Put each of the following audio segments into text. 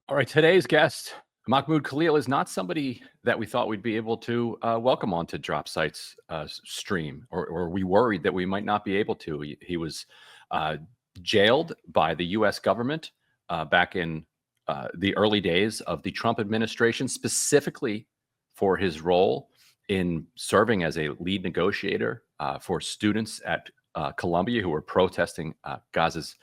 All right, today's guest, Mahmoud Khalil, is not somebody that we thought we'd be able to welcome onto DropSite's stream, or we worried that we might not be able to. He was uh, jailed by the U.S. government back in the early days of the Trump administration, specifically for his role in serving as a lead negotiator for students at Columbia who were protesting Gaza's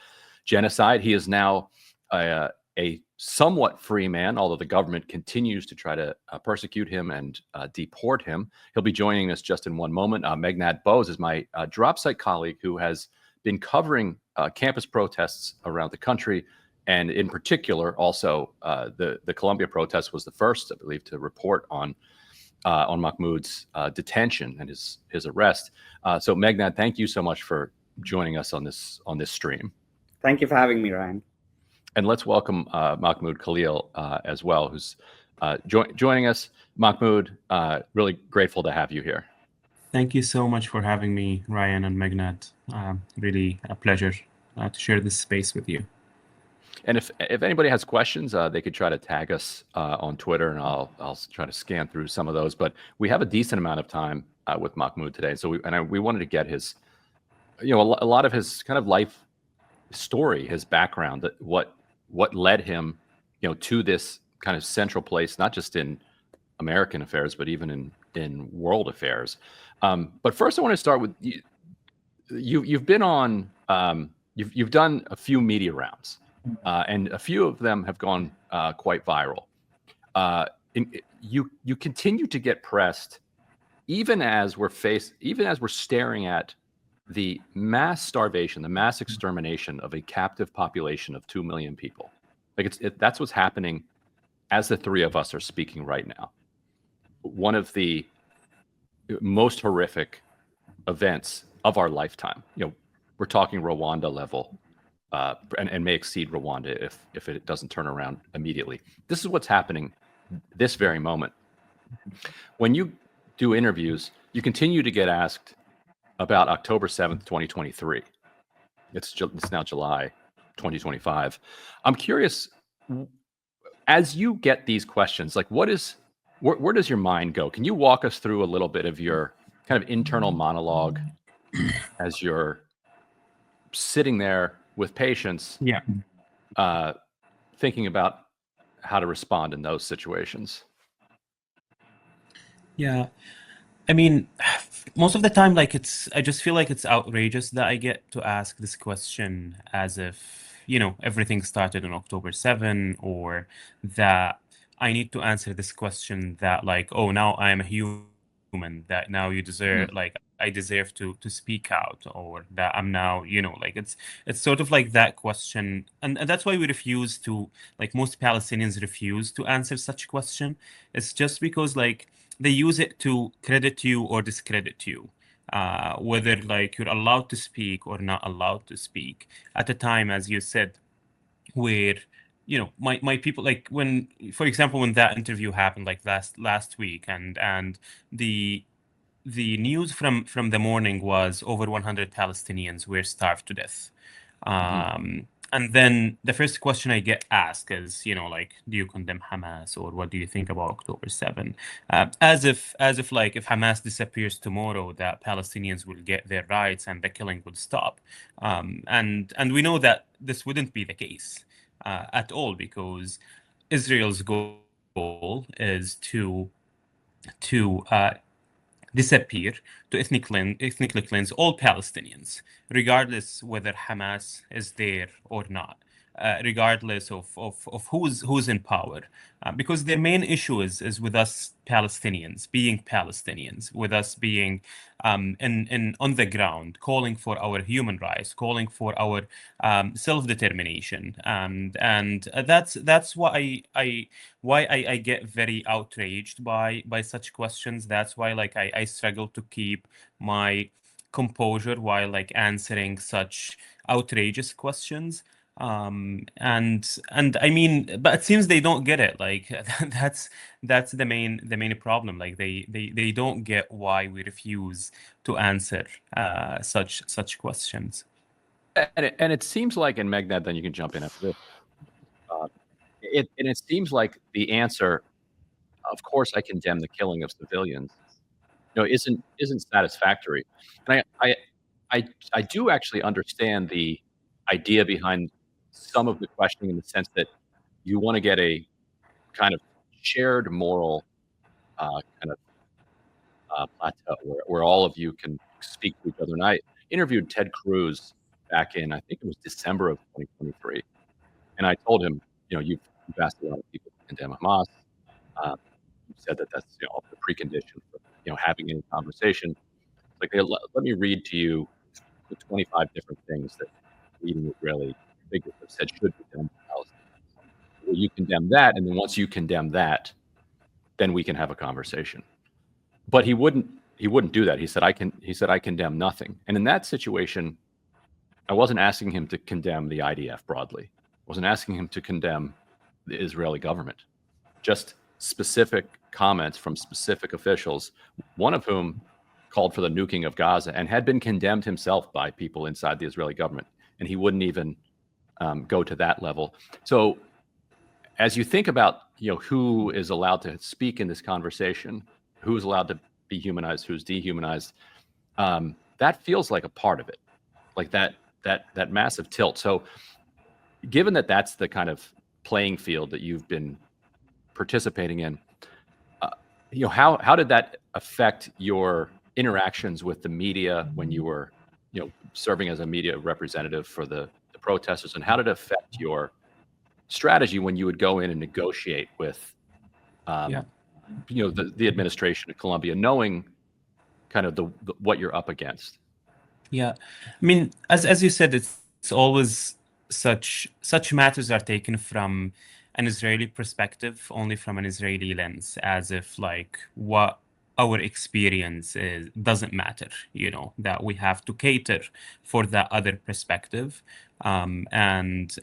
genocide. He is now a somewhat free man, although the government continues to try to persecute him and deport him. He'll be joining us just in one moment. Meghnad Bose is my DropSite colleague who has been covering campus protests around the country. And in particular, also the Columbia protest was the first, I believe, to report on Mahmoud's detention and his arrest. So Meghnad, thank you so much for joining us on this stream. Thank you for having me, Ryan. And let's welcome Mahmoud Khalil as well, who's joining us. Mahmoud, really grateful to have you here. Thank you so much for having me, Ryan and Meghnad. Really a pleasure to share this space with you. And if anybody has questions, they could try to tag us on Twitter, and I'll try to scan through some of those. But we have a decent amount of time with Mahmoud today, so we wanted to get his, a lot of his kind of life story, his background, what led him, to this kind of central place, not just in American affairs, but even in world affairs. But first, I want to start with you. You've been on, you've done a few media rounds, and a few of them have gone quite viral. You continue to get pressed, even as we're staring at the mass starvation, the mass extermination of a captive population of 2 million people. Like that's what's happening as the three of us are speaking right now. One of the most horrific events of our lifetime. We're talking Rwanda level, and may exceed Rwanda if it doesn't turn around immediately. This is what's happening this very moment. When you do interviews, you continue to get asked about October 7th, 2023. It's now July 2025. I'm curious, as you get these questions, like where does your mind go? Can you walk us through a little bit of your kind of internal monologue as you're sitting there with patients, thinking about how to respond in those situations? Yeah. I mean, most of the time, I just feel like it's outrageous that I get to ask this question as if, everything started on October 7, or that I need to answer this question that oh, now I am a human, that now you deserve, I deserve to speak out, or that I'm now, it's sort of like that question. And that's why we refuse to, most Palestinians refuse to answer such question. It's just because they use it to credit you or discredit you, whether you're allowed to speak or not allowed to speak. At a time, as you said, where my people, when, for example, when that interview happened last week, and the news from the morning was over 100 Palestinians were starved to death. And then the first question I get asked is, do you condemn Hamas, or what do you think about October 7? As if if Hamas disappears tomorrow, that Palestinians will get their rights and the killing would stop. And we know that this wouldn't be the case at all, because Israel's goal is to disappear, to ethnically cleanse all Palestinians, regardless whether Hamas is there or not, regardless of who's in power, because their main issue is with us Palestinians, with us being on the ground, calling for our human rights, calling for our self-determination, and that's why I get very outraged by such questions. That's why I struggle to keep my composure while answering such outrageous questions. And I mean, but it seems they don't get it. That's the main problem. They don't get why we refuse to answer such questions. And it seems like, in Meghnad, then you can jump in after this. And it seems like the answer, of course, I condemn the killing of civilians, isn't satisfactory. And I do actually understand the idea behind some of the questioning in the sense that you want to get a kind of shared moral kind of plateau where all of you can speak to each other. And I interviewed Ted Cruz back in, I think it was December of 2023. And I told him, you've asked a lot of people to condemn Hamas. You said that that's the precondition for having any conversation. Like, hey, let me read to you the 25 different things that leading Israeli figures have said should be done to Palestinians. Well, you condemn that, and then once you condemn that, then we can have a conversation. But he wouldn't do that. He said I condemn nothing. And in that situation, I wasn't asking him to condemn the IDF broadly. I wasn't asking him to condemn the Israeli government. Just specific comments from specific officials, one of whom called for the nuking of Gaza and had been condemned himself by people inside the Israeli government. And he wouldn't even go to that level. So as you think about who is allowed to speak in this conversation, who's allowed to be humanized, who's dehumanized, that feels like a part of it, like that massive tilt. So given that that's the kind of playing field that you've been participating in, how did that affect your interactions with the media when you were serving as a media representative for the protesters, and how did it affect your strategy when you would go in and negotiate with the administration of Colombia, knowing kind of the what you're up against? Yeah, I mean, as you said, it's always such matters are taken from an Israeli perspective, only from an Israeli lens, as if like what our experience is doesn't matter, that we have to cater for that other perspective, and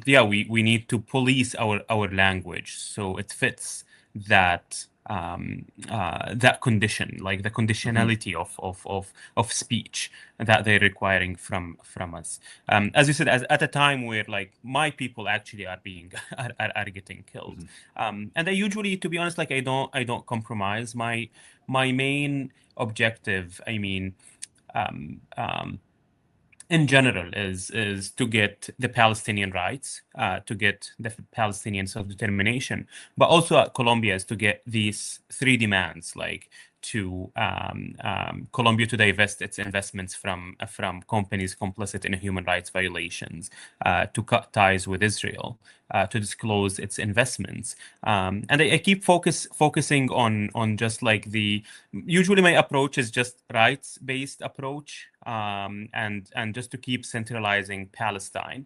yeah, we need to police our language so it fits that that condition, like the conditionality of speech that they're requiring from us. As you said, at a time where like my people actually are being are getting killed, and I usually, to be honest, like I don't compromise. My main objective, I mean, in general, is to get the Palestinian rights, to get the Palestinian self-determination, but also at Colombia is to get these three demands, like to Colombia to divest its investments from companies complicit in human rights violations, to cut ties with Israel, to disclose its investments, and I keep focusing on just like usually my approach is just rights-based approach, and just to keep centralizing Palestine.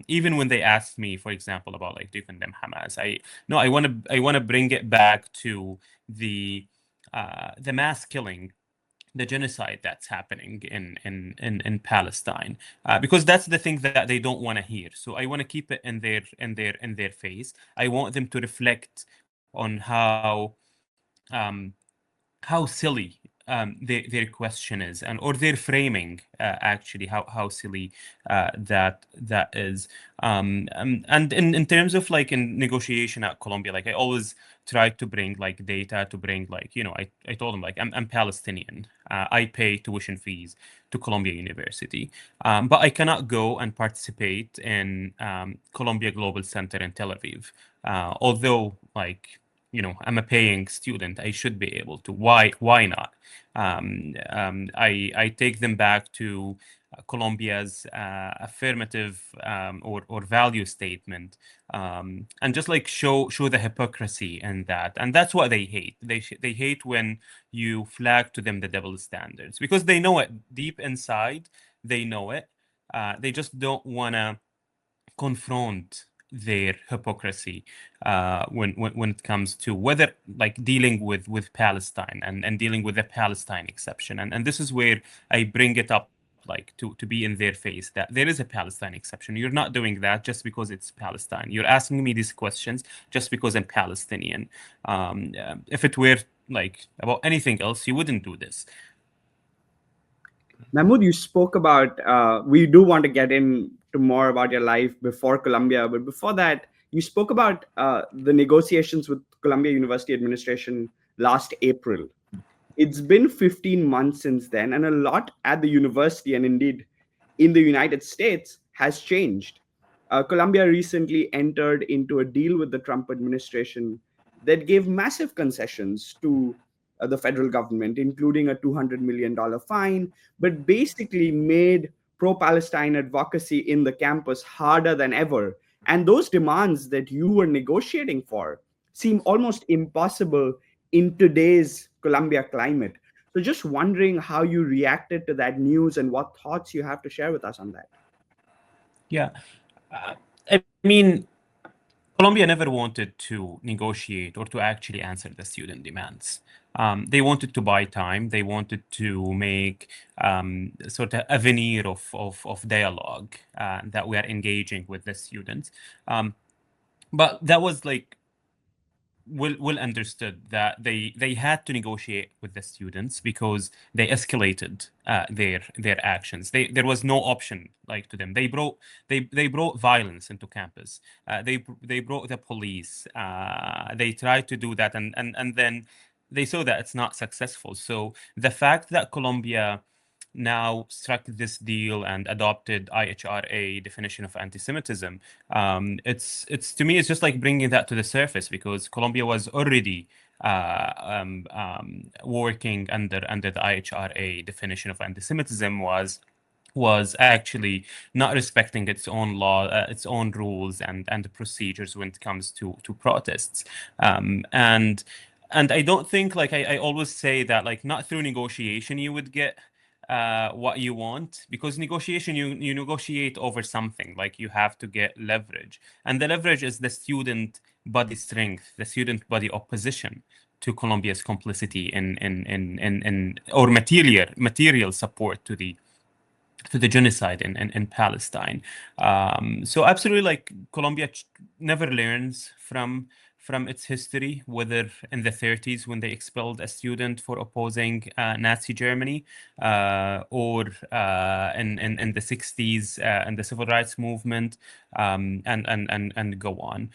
Even when they asked me, for example, about like, do you condemn Hamas? I want to bring it back to the mass killing, the genocide that's happening in Palestine, because that's the thing that they don't want to hear. So I want to keep it in their face. I want them to reflect on how silly their question is, or their framing, actually, how silly that is. And in terms of like in negotiation at Colombia, like I always try to bring like data, to bring like, I told them like I'm Palestinian. I pay tuition fees to Columbia University, but I cannot go and participate in Columbia Global Center in Tel Aviv, although like, I'm a paying student, I should be able to. Why not? I take them back to Colombia's affirmative or value statement, and just like show the hypocrisy in that. And that's what they hate. They hate when you flag to them the double standards, because they know it deep inside. They know it. They just don't want to confront their hypocrisy when it comes to whether like dealing with Palestine and dealing with the Palestine exception. And this is where I bring it up, like to be in their face, that there is a Palestine exception. You're not doing that just because it's Palestine. You're asking me these questions just because I'm Palestinian. If it were like about anything else, you wouldn't do this. Mahmoud, you spoke about, we do want to get into to more about your life before Columbia. But before that, you spoke about the negotiations with Columbia University administration last April. It's been 15 months since then, and a lot at the university and indeed in the United States has changed. Colombia recently entered into a deal with the Trump administration that gave massive concessions to the federal government, including a $200 million fine, but basically made pro Palestine advocacy in the campus harder than ever. And those demands that you were negotiating for seem almost impossible in today's Colombia climate. So, just wondering how you reacted to that news and what thoughts you have to share with us on that. Yeah. I mean, Colombia never wanted to negotiate or to actually answer the student demands. They wanted to buy time. They wanted to make sort of a veneer of dialogue that we are engaging with the students. But that was like well understood that they had to negotiate with the students because they escalated their actions. There was no option like to them. They brought violence into campus. They brought the police. They tried to do that, and then they saw that it's not successful. So the fact that Colombia now struck this deal and adopted IHRA definition of anti-Semitism, it's to me it's just like bringing that to the surface because Colombia was already working under the IHRA definition of anti-Semitism was actually not respecting its own law, its own rules and procedures when it comes to protests, and I don't think like I always say that like not through negotiation you would get what you want, because negotiation you negotiate over something, like you have to get leverage, and the leverage is the student body strength, the student body opposition to Colombia's complicity in or material support to the genocide in Palestine. So absolutely, like Colombia never learns from its history, whether in the 30s when they expelled a student for opposing Nazi Germany, or in the 60s and the civil rights movement, and go on.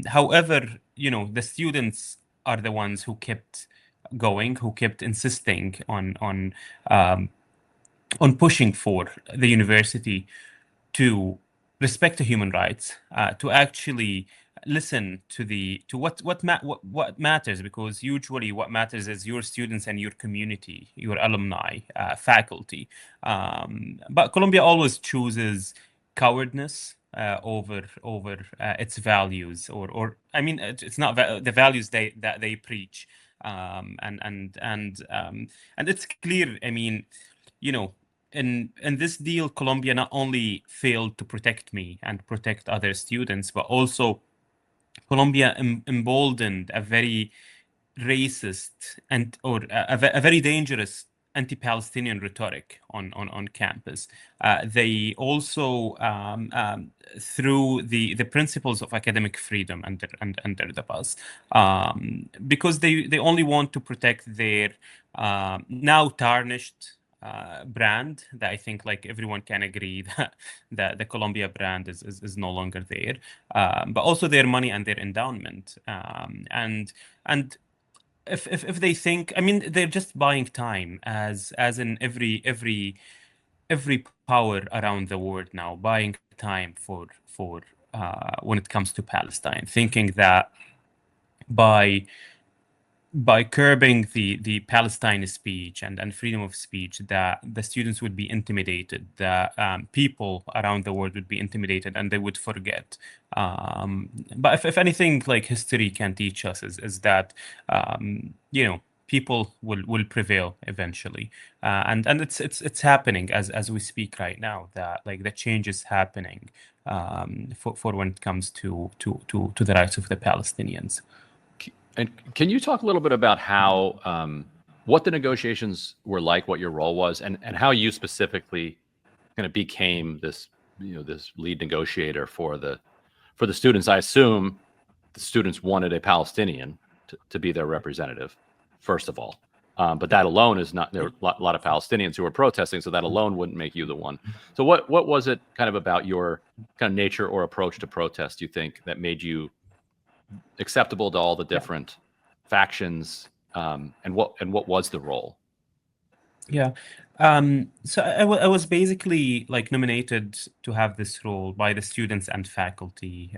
However, the students are the ones who kept going, who kept insisting on pushing for the university to respect the human rights, to actually listen to what matters, because usually what matters is your students and your community, your alumni, faculty. But Colombia always chooses cowardness over its values, or I mean, it's not the values that they preach, and it's clear. I mean, in this deal, Colombia not only failed to protect me and protect other students, but also Colombia emboldened a very racist or a very dangerous anti-Palestinian rhetoric on campus. They also threw the principles of academic freedom under the bus, because they only want to protect their now tarnished brand that I think like everyone can agree that the Colombia brand is no longer there, but also their money and their endowment, and if they think, I mean, they're just buying time, as in every power around the world now, buying time for when it comes to Palestine, thinking that by curbing the Palestine speech and freedom of speech, that the students would be intimidated, that people around the world would be intimidated and they would forget. But if anything, like history can teach us is that people will prevail eventually, and it's happening as we speak right now. That like the change is happening for when it comes to the rights of the Palestinians. And can you talk a little bit about how what the negotiations were like, what your role was, and how you specifically kind of became this this lead negotiator for the students? I assume the students wanted a Palestinian to be their representative, first of all. But that alone is not, there are a lot of Palestinians who are protesting, so that alone wouldn't make you the one. So what was it kind of about your kind of nature or approach to protest, you think, that made you acceptable to all the different factions, and what was the role? Yeah. So I was basically like nominated to have this role by the students and faculty,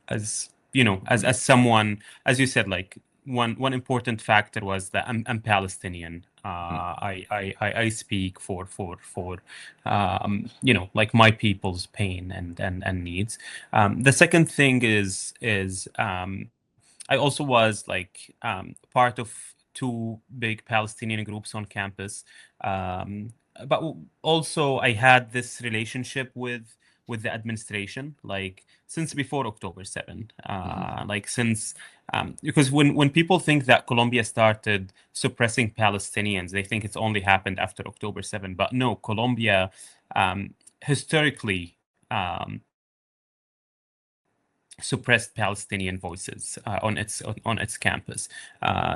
as you know, as someone, as you said, like one important factor was that I'm Palestinian. I speak for you know, like my people's pain and needs. The second thing is I also was like part of two big Palestinian groups on campus. But also I had this relationship with the administration, like since before October 7, like since because when people think that Colombia started suppressing Palestinians, they think it's only happened after October 7. But no, Colombia historically suppressed Palestinian voices on its campus.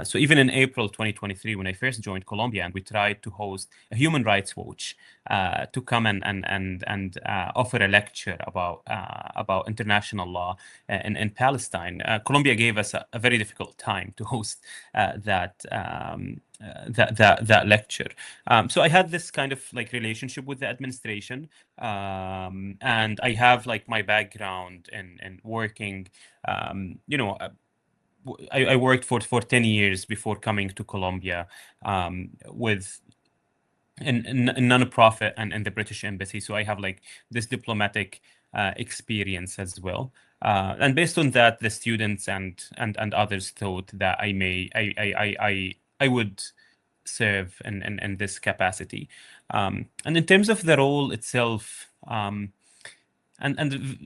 So even in April 2023, when I first joined Colombia, and we tried to host a human rights watch to come and offer a lecture about international law in Palestine, Colombia gave us a very difficult time to host that lecture. So I had this kind of like relationship with the administration, and I have like my background in working. You know, I worked for 10 years before coming to Colombia with in non-profit and in the British Embassy. So I have like this diplomatic experience as well. And based on that, the students and others thought that I would serve in this capacity. And in terms of the role itself, and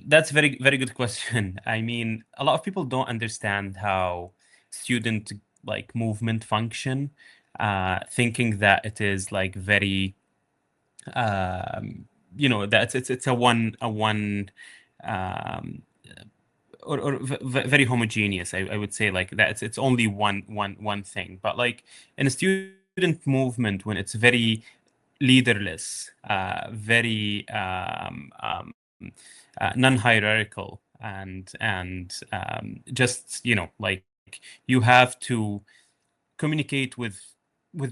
that's very good question. I mean, a lot of people don't understand how student like movement function, thinking that it is like very you know, that it's a one um, or very homogeneous. I would say like that it's only one thing. But like in a student movement, when it's very leaderless, very non-hierarchical, and just, you know, like you have to communicate with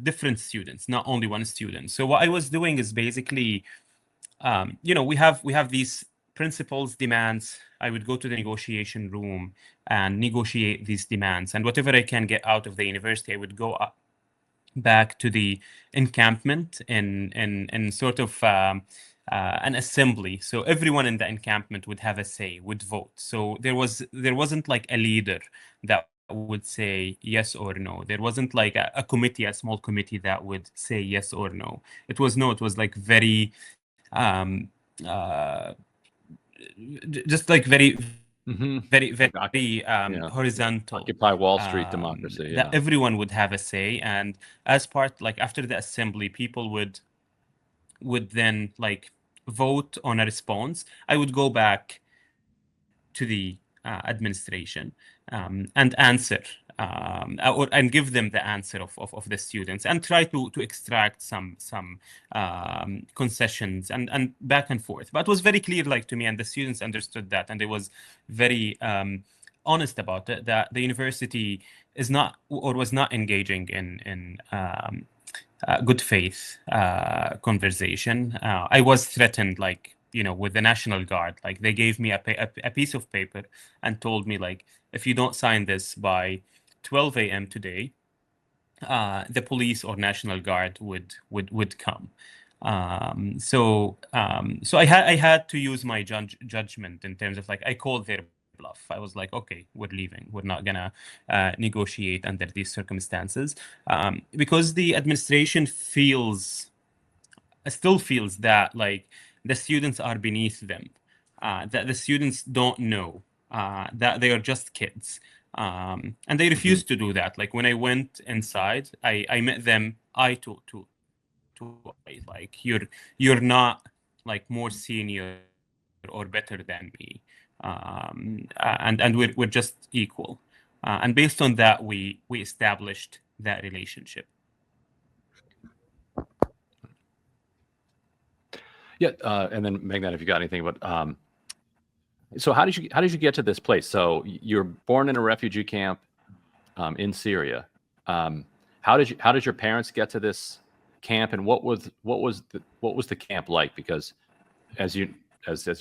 different students, not only one student. So what I was doing is basically, you know, we have these principles, demands. I would go to the negotiation room and negotiate these demands, and whatever I can get out of the university, I would go up back to the encampment in sort of an assembly. So everyone in the encampment would have a say, would vote. So there wasn't like a leader that would say yes or no. There wasn't like a committee, a small committee that would say yes or no. It was like very just like very horizontal. Occupy Wall Street democracy. Yeah. That everyone would have a say, and as part, like after the assembly, people would then like vote on a response. I would go back to the administration and answer and give them the answer of the students, and try to extract some concessions and back and forth. But it was very clear, like to me, and the students understood that, and it was very honest about it, that the university is not or was not engaging in good faith conversation. I was threatened, like, you know, with the National Guard. Like they gave me a piece of paper and told me, like, if you don't sign this by 12 a.m. today, the police or National Guard would come. So I had to use my judgment in terms of, like, I called their bluff. I was like, okay, we're leaving. We're not gonna negotiate under these circumstances, because the administration still feels that like the students are beneath them, that the students don't know, that they are just kids. And they refused to do that. Like when I went inside, I met them eye to eye. Like, you're not like more senior or better than me, and we're just equal. And based on that, we established that relationship. Yeah, and then Meghnad, if you got anything, but so how did you get to this place? So you're born in a refugee camp in Syria. How did your parents get to this camp, and what was the camp like? Because as you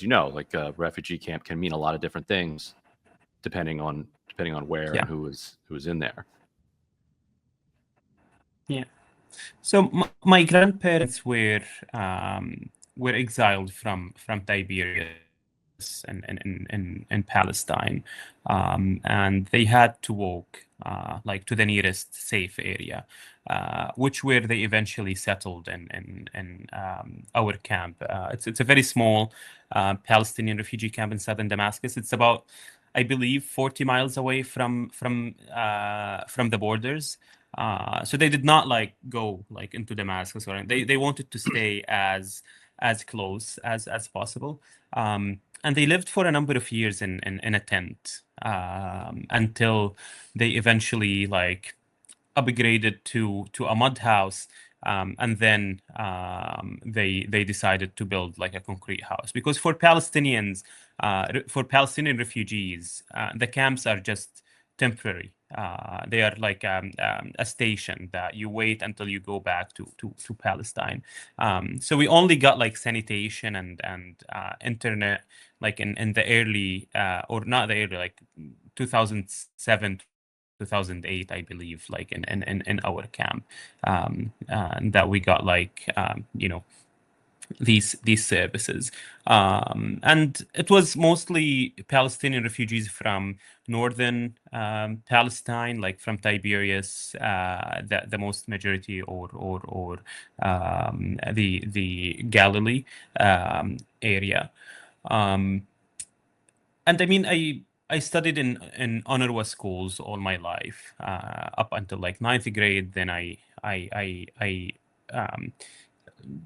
know, like a refugee camp can mean a lot of different things depending on where and who was in there. Yeah. So my grandparents were exiled from Tiberias in Palestine, and they had to walk like to the nearest safe area, which where they eventually settled in our camp. It's a very small Palestinian refugee camp in southern Damascus. It's about, I believe, 40 miles away from the borders. So they did not like go like into Damascus, or they wanted to stay as close as possible. And they lived for a number of years in a tent until they eventually like upgraded to a mud house. And then they decided to build like a concrete house, because for Palestinians, for Palestinian refugees, the camps are just temporary. They are like a station that you wait until you go back to Palestine. So we only got like sanitation and internet like in the early or not the early, like 2007, 2008, I believe, like in our camp, and that we got like these services, and it was mostly Palestinian refugees from northern Palestine, like from Tiberias, the most majority, or the Galilee area, and I mean I studied in UNRWA schools all my life, up until like ninth grade. Then I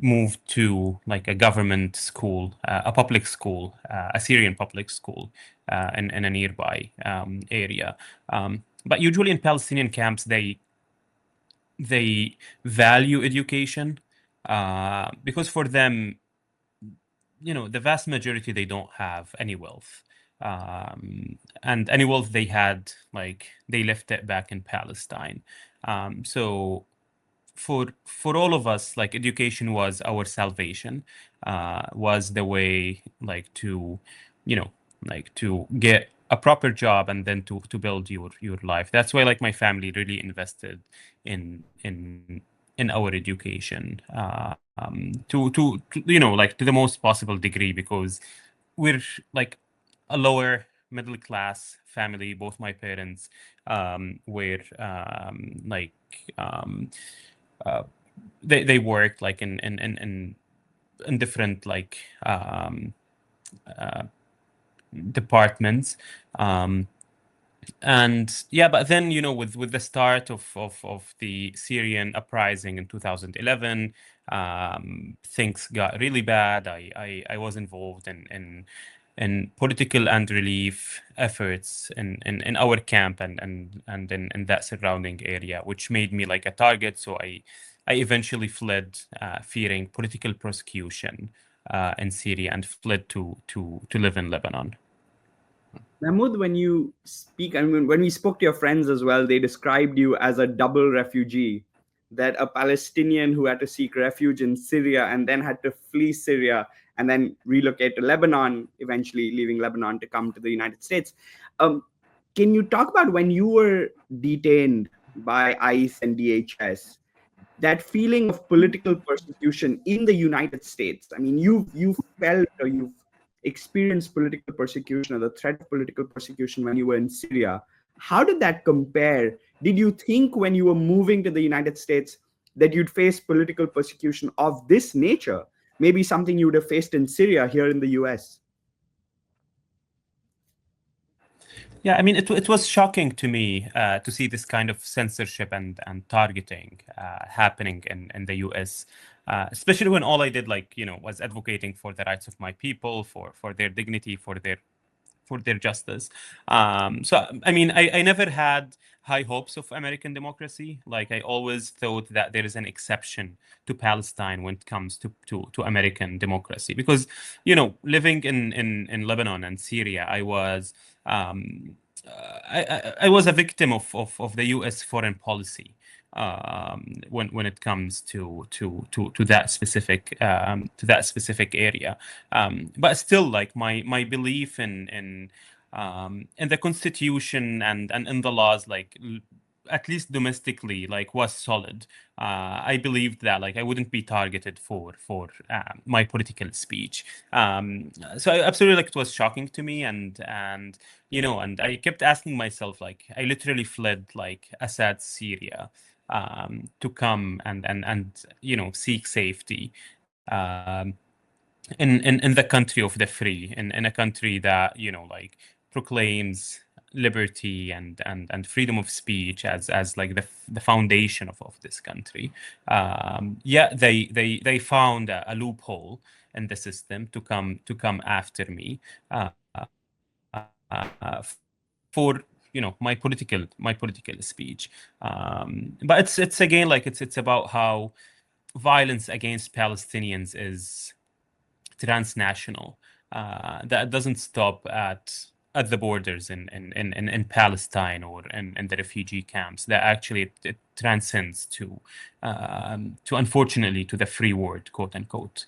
moved to like a government school, a public school, a Syrian public school, in a nearby area. But usually in Palestinian camps, they value education, because for them, the vast majority, they don't have any wealth. And any wealth they had, like they left it back in Palestine. So for all of us, like education was our salvation, was the way like to, like to get a proper job and then to build your life. That's why like my family really invested in our education, to like to the most possible degree, because we're like a lower middle class family. Both my parents were like they worked like in different like departments, and yeah, but then with the start of the Syrian uprising in 2011, things got really bad. I was involved in political and relief efforts in our camp and in that surrounding area, which made me like a target. So I eventually fled, fearing political prosecution in Syria, and fled to live in Lebanon. Mahmoud, when you speak, I mean, when we spoke to your friends as well, they described you as a double refugee, that a Palestinian who had to seek refuge in Syria and then had to flee Syria and then relocate to Lebanon, eventually leaving Lebanon to come to the United States. Can you talk about when you were detained by ICE and DHS, that feeling of political persecution in the United States? I mean, you've felt or you've experienced political persecution or the threat of political persecution when you were in Syria. How did that compare? Did you think when you were moving to the United States that you'd face political persecution of this nature? Maybe something you would have faced in Syria here in the US? Yeah, I mean, it was shocking to me to see this kind of censorship and targeting happening in the US, especially when all I did, like, was advocating for the rights of my people, for their dignity, for their justice. So, I mean, I never had high hopes of American democracy. Like I always thought that there is an exception to Palestine when it comes to American democracy, because living in Lebanon and Syria, I was I was a victim of the U.S. foreign policy when it comes to that specific area. But still, like my belief in the Constitution and in the laws, like at least domestically, like was solid. I believed that like I wouldn't be targeted for my political speech. So I absolutely, like, it was shocking to me, and and I kept asking myself, like I literally fled like Assad's Syria to come and seek safety um, in the country of the free, in a country that like proclaims liberty and freedom of speech as like the foundation of this country. Yeah, they found a loophole in the system to come after me uh, for my political speech. But it's again, like it's about how violence against Palestinians is transnational. That doesn't stop at the borders in Palestine or in the refugee camps. That actually it transcends to unfortunately to the free world, quote unquote.